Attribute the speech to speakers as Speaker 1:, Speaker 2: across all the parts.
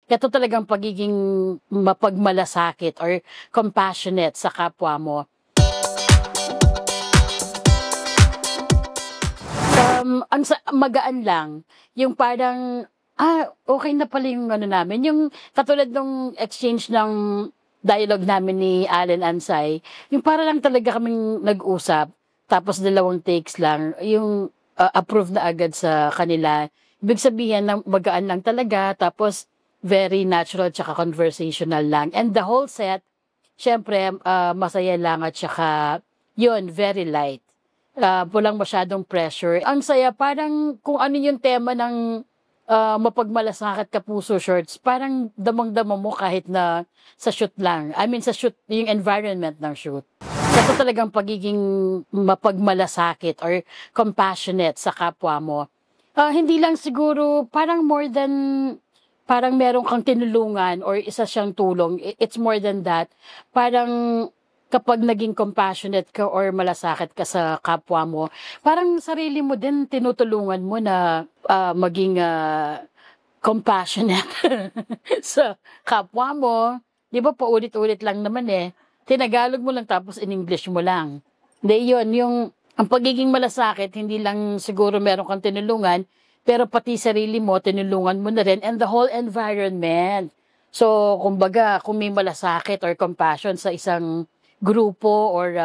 Speaker 1: Ito talagang pagiging mapagmalasakit or compassionate sa kapwa mo. Magaan lang, yung parang, okay na pala yung ano namin, yung katulad nung exchange ng dialogue namin ni Allen Ansay, yung para lang talaga kaming nag-usap, tapos 2 takes lang, yung approve na agad sa kanila. Ibig sabihin na magaan lang talaga, tapos very natural tsaka conversational lang. And the whole set, siyempre, masaya lang at tsaka, yun, very light. Walang masyadong pressure. Ang saya, parang kung ano yung tema ng mapagmalasakit kapuso shorts, parang damang-dama mo kahit na sa shoot lang. I mean, sa shoot, yung environment ng shoot. Ito talagang pagiging mapagmalasakit or compassionate sa kapwa mo. Hindi lang siguro, parang more than, parang meron kang tinulungan or isa siyang tulong. It's more than that. Parang kapag naging compassionate ka or malasakit ka sa kapwa mo, parang sarili mo din tinutulungan mo na maging compassionate sa kapwa mo. Di ba paulit-ulit lang naman eh. Tinagalog mo lang tapos in English mo lang. Hindi yun, ang pagiging malasakit, hindi lang siguro meron kang tinulungan, pero pati sarili mo, tinulungan mo na rin, and the whole environment. So, kumbaga, kung may malasakit or compassion sa isang grupo or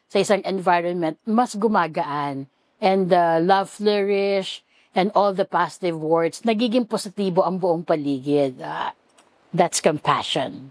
Speaker 1: sa isang environment, mas gumagaan. And love flourish and all the positive words, nagiging positibo ang buong paligid. That's compassion.